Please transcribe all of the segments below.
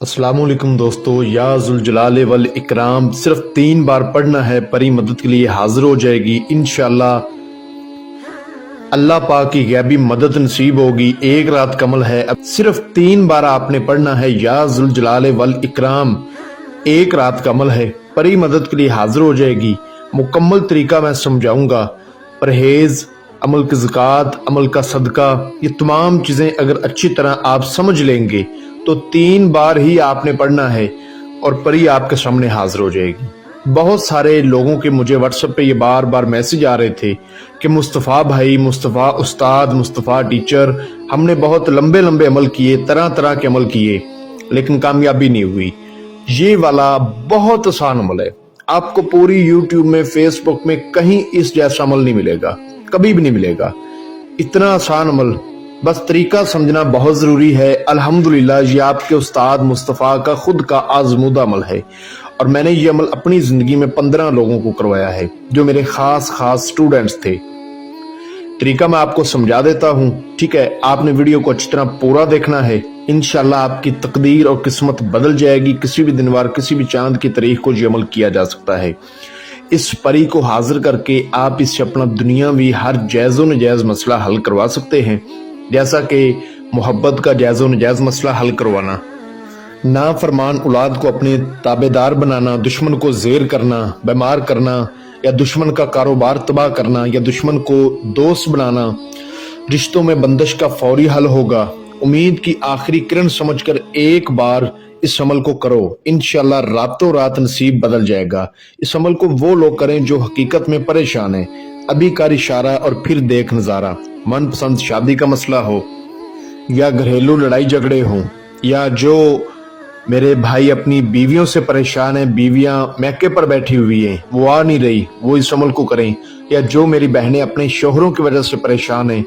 अस्सलाम वालेकुम दोस्तों। या ज़ुल-जलाल वल इकराम सिर्फ 3 बार पढ़ना है, परी मदद के लिए हाजिर हो जाएगी इंशाल्लाह। अल्लाह पाक की गैबी मदद नसीब होगी। एक रात कमल है, अब सिर्फ 3 बार आपने पढ़ना है। या ज़ुल-जलाल वल इकराम, एक रात कमल है, परी मदद के लिए हाजिर हो जाएगी। मुकम्मल तरीका मैं समझाऊंगा। परहेज, अमल की ज़कात, अमल का सदका, ये तमाम चीज़ें अगर अच्छी तरह आप समझ लेंगे तो 3 बार ही आपने पढ़ना है और परी आपके सामने हाजिर हो जाएगी। बहुत सारे लोगों के मुझे व्हाट्सएप पे ये बार बार मैसेज आ रहे थे कि मुस्तफ़ा भाई, मुस्तफ़ा उस्ताद, मुस्तफ़ा टीचर, हमने बहुत लंबे लंबे अमल किए, तरह तरह के अमल किए, लेकिन कामयाबी नहीं हुई। ये वाला बहुत आसान अमल है, आपको पूरी यूट्यूब में, फेसबुक में कहीं इस जैसा अमल नहीं मिलेगा, कभी भी नहीं मिलेगा। इतना आसान अमल, बस तरीका समझना बहुत ज़रूरी है। अल्हम्दुलिल्लाह ये आपके उस्ताद मुस्तफ़ा का खुद का आज़मूदा अमल है और मैंने ये अमल अपनी ज़िंदगी में 15 लोगों को करवाया है जो मेरे ख़ास स्टूडेंट्स थे। तरीका मैं आपको समझा देता हूँ, ठीक है? आपने वीडियो को अच्छी तरह पूरा देखना है। इंशाल्लाह आपकी तकदीर और किस्मत बदल जाएगी। किसी भी दिन वार, किसी भी चांद की तारीख को ये अमल किया जा सकता है। इस परी को हाजिर करके आप इससे अपना दुनियावी हर जायज़ व नजायज़ मसला हल करवा सकते हैं, जैसा कि मोहब्बत का जायज़ व नजायज़ मसला हल करवाना, नाफरमान औलाद को अपने ताबेदार बनाना, दुश्मन को ज़ेर करना, बीमार करना, या दुश्मन का कारोबार तबाह करना, या दुश्मन को दोस्त बनाना, रिश्तों में बंदिश का फौरी हल होगा। उम्मीद की आखिरी किरण समझकर एक बार इस अमल को करो, इंशाल्लाह रातों रात नसीब बदल जाएगा। इस अमल को वो लोग करें जो हकीकत में परेशान हैं। अभी कर इशारा और फिर देख नजारा। मनपसंद शादी का मसला हो या घरेलू लड़ाई झगड़े हों, या जो मेरे भाई अपनी बीवियों से परेशान हैं, बीवियां मैके पर बैठी हुई हैं, वो आ नहीं रही, वो इस अमल को करें। या जो मेरी बहनें अपने शोहरों की वजह से परेशान हैं,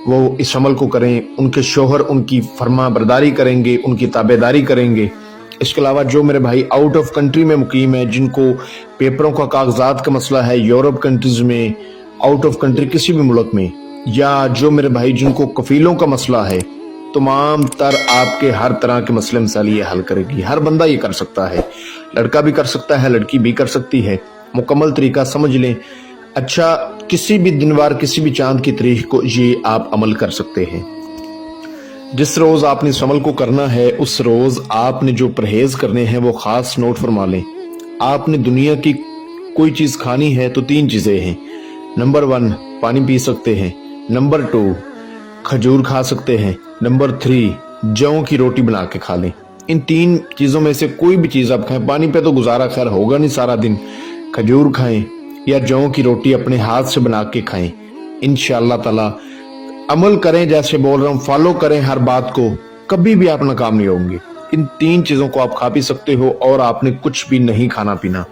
वो इस अमल को करें। उनके शोहर उनकी फरमा बरदारी करेंगे, उनकी ताबेदारी करेंगे। इसके अलावा जो मेरे भाई आउट ऑफ कंट्री में मुकीम है, जिनको पेपरों का कागजात का मसला है, यूरोप कंट्रीज में, आउट ऑफ कंट्री किसी भी मुल्क में, या जो मेरे भाई जिनको कफीलों का मसला है, तमाम तर आपके हर तरह के मसले मसाइल ये हल करेगी। हर बंदा ये कर सकता है, लड़का भी कर सकता है, लड़की भी कर सकती है। मुकम्मल तरीका समझ लें। अच्छा, किसी भी दिनवार, किसी भी चांद की तारीख को ये आप अमल कर सकते हैं। जिस रोज आपने इस अमल को करना है, उस रोज आपने जो परहेज करने हैं वो खास नोट फरमा लें। आपने दुनिया की कोई चीज खानी है तो 3 चीजें हैं। नंबर 1 पानी पी सकते हैं, नंबर 2 खजूर खा सकते हैं, नंबर 3 जौ की रोटी बना के खा लें। इन 3 चीजों में से कोई भी चीज आप खाएं। पानी पे तो गुजारा खैर होगा नहीं सारा दिन, खजूर खाएं या जौ की रोटी अपने हाथ से बना के खाएं। इंशाअल्लाह ताला अमल करें, जैसे बोल रहा हूं, फॉलो करें हर बात को, कभी भी आप नाकाम नहीं होंगे। इन 3 चीजों को आप खा पी सकते हो और आपने कुछ भी नहीं खाना पीना।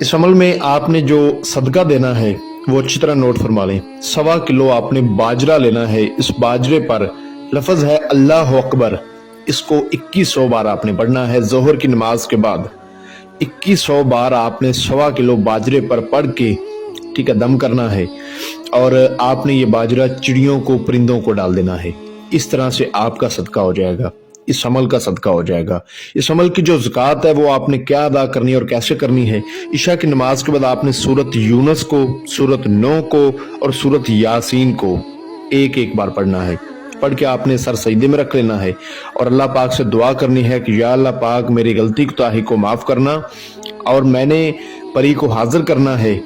इस अमल में आपने जो सदका देना है वो अच्छी तरह नोट फरमा लें। 1.25 किलो आपने बाजरा लेना है। इस बाजरे पर लफ्ज है अल्लाह अकबर। इसको 2100 बार आपने पढ़ना है। जोहर की नमाज के बाद 2100 बार आपने 1.25 किलो बाजरे पर पढ़ के, ठीक है, दम करना है और आपने ये बाजरा चिड़ियों को, परिंदों को डाल देना है। इस तरह से आपका सदका हो जाएगा, इस अमल का सदका हो जाएगा। इस अमल की जो ज़कात है वो आपने क्या अदा करनी है और कैसे करनी है। इशा की नमाज के बाद आपने सूरत यूनुस को, सूरत नौ को और सूरत यासीन को एक एक बार पढ़ना है। पढ़ के आपने सर सजदे में रख लेना है और अल्लाह पाक से दुआ करनी है कि या अल्लाह पाक मेरी गलती कोताही को माफ़ करना और मैंने परी को हाजिर करना है,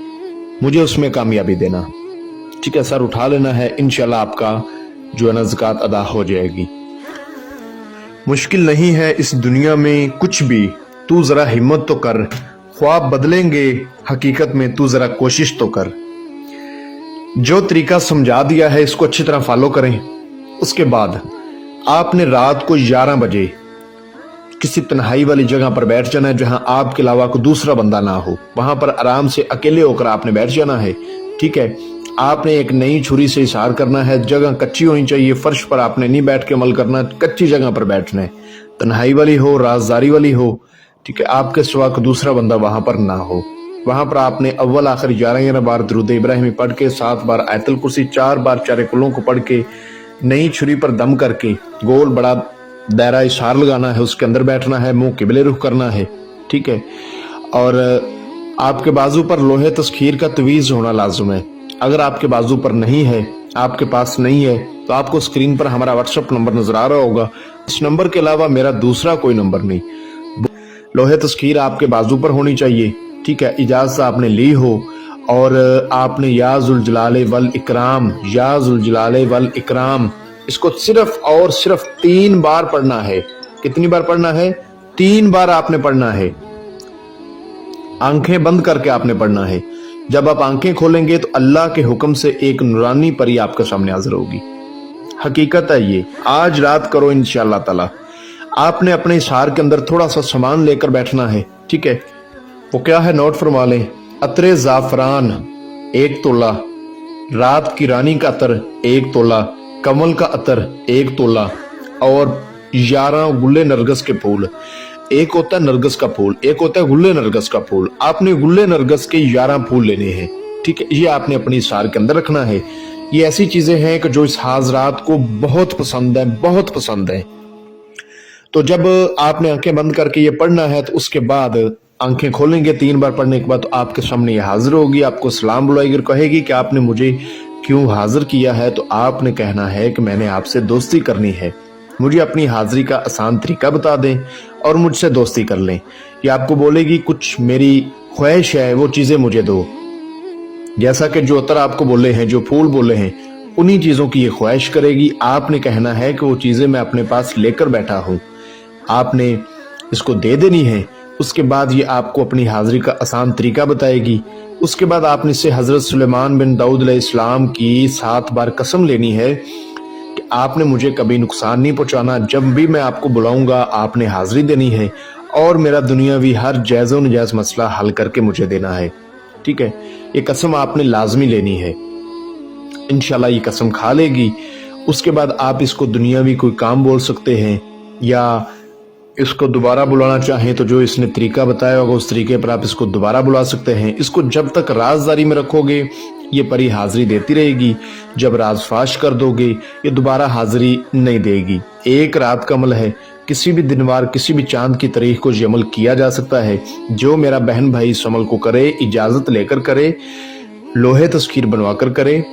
मुझे उसमें कामयाबी देना। ठीक है, सर उठा लेना है। इंशाल्लाह आपका जो है ना ज़कात अदा हो जाएगी। मुश्किल नहीं है इस दुनिया में कुछ भी, तू जरा हिम्मत तो कर, ख्वाब बदलेंगे हकीकत में, तू जरा कोशिश तो कर। जो तरीका समझा दिया है इसको अच्छी तरह फॉलो करें। उसके बाद आपने रात को 11 बजे किसी तन्हाई वाली जगह पर बैठ जाना है जहां आपके अलावा कोई दूसरा बंदा ना हो। वहां पर आराम से अकेले होकर आपने बैठ जाना है। ठीक है, आपने एक नई छुरी से इशार करना है। जगह कच्ची होनी चाहिए, फर्श पर आपने नहीं बैठ के अमल करना, कच्ची जगह पर बैठना है। तन्हाई वाली हो, राजदारी वाली हो, ठीक है, आपके सिवा कोई दूसरा बंदा वहां पर ना हो। वहां पर आपने अव्वल आखिर 11 बार दुरूद इब्राहिमी पढ़ के, 7 बार आयतुल कुर्सी, 4 बार चारे कुलों को पढ़ के, नई छुरी पर दम करके गोल बड़ा दायरा इशार लगाना है, उसके अंदर बैठना है, मुंह किबले रुख करना है, ठीक है। और आपके बाजू पर लोहे तस्खीर का तवीज़ होना लाजुम है। अगर आपके बाजू पर नहीं है, आपके पास नहीं है, तो आपको स्क्रीन पर हमारा व्हाट्सएप नंबर नजर आ रहा होगा। इस नंबर के अलावा मेरा दूसरा कोई नंबर नहीं। लोहे तस्खीर आपके बाजू पर होनी चाहिए, ठीक है। इजाज़त आपने ली हो और आपने या जुल जलाले वल इकराम, या जुल जलाले वल इकराम, इसको सिर्फ और सिर्फ 3 बार पढ़ना है। कितनी बार पढ़ना है? 3 बार आपने पढ़ना है। आंखें बंद करके आपने पढ़ना है। जब आप आंखें खोलेंगे तो अल्लाह के हुक्म से एक नूरानी परी आपके सामने हाजिर होगी। हकीकत है ये। आज रात करो इंशाअल्लाह ताला। आपने अपने इस हार के अंदर थोड़ा सा सामान लेकर बैठना है, ठीक है। वो क्या है, नोट फरमा लें। अतरे जाफरान 1 तोला, रात की रानी का अतर 1 तोला, कमल का अतर 1 तोला और 11 गुल्ले नरगस के फूल। एक होता है नरगस का फूल, एक होता है गुल्ले नरगस का फूल। आपने गुल्ले नरगस के 11 फूल लेने हैं, ठीक है। ये आपने अपनी सार के अंदर रखना है। ये ऐसी चीजें हैं कि जो इस हाजरात को बहुत पसंद है, बहुत पसंद है। तो जब आपने आंखें बंद करके ये पढ़ना है तो उसके बाद आंखें खोलेंगे 3 बार पढ़ने के बाद तो आपके सामने ये हाजिर होगी, आपको सलाम बुलाएगी और कहेगी कि आपने मुझे क्यों हाजिर किया है। तो आपने कहना है कि मैंने आपसे दोस्ती करनी है, मुझे अपनी हाजिरी का आसान तरीका बता दें और मुझसे दोस्ती कर लें। या आपको बोलेगी कुछ मेरी ख्वाहिश है, वो चीज़ें मुझे दो। जैसा कि जो अतर आपको बोले हैं, जो फूल बोले हैं, उन्हीं चीज़ों की ये ख्वाहिश करेगी। आपने कहना है कि वो चीज़ें मैं अपने पास लेकर बैठा हूँ, आपने इसको दे देनी है। उसके बाद ये आपको अपनी हाजिरी का आसान तरीका बताएगी। उसके बाद आपने इससे हज़रत सुलेमान बिन दाऊद अलैहिस्सलाम की 7 बार कसम लेनी है कि आपने मुझे कभी नुकसान नहीं पहुंचाना। जब भी मैं आपको बुलाऊंगा आपने हाजिरी देनी है और मेरा दुनियावी हर जायज़ व नजायज़ मसला हल करके मुझे देना है, ठीक है। ये कसम आपने लाजमी लेनी है। इंशाल्लाह ये कसम खा लेगी। उसके बाद आप इसको दुनियावी कोई काम बोल सकते हैं या इसको दोबारा बुलाना चाहें तो जो इसने तरीका बताया होगा उस तरीके पर आप इसको दोबारा बुला सकते हैं। इसको जब तक राजदारी में रखोगे ये परी हाजिरी देती रहेगी। जब राज फाश कर दोगे ये दोबारा हाजिरी नहीं देगी। एक रात का अमल है, किसी भी दिनवार किसी भी चांद की तारीख को ये अमल किया जा सकता है। जो मेरा बहन भाई इस अमल को करे, इजाजत लेकर करे, लोहे तस्खीर बनवा कर करे।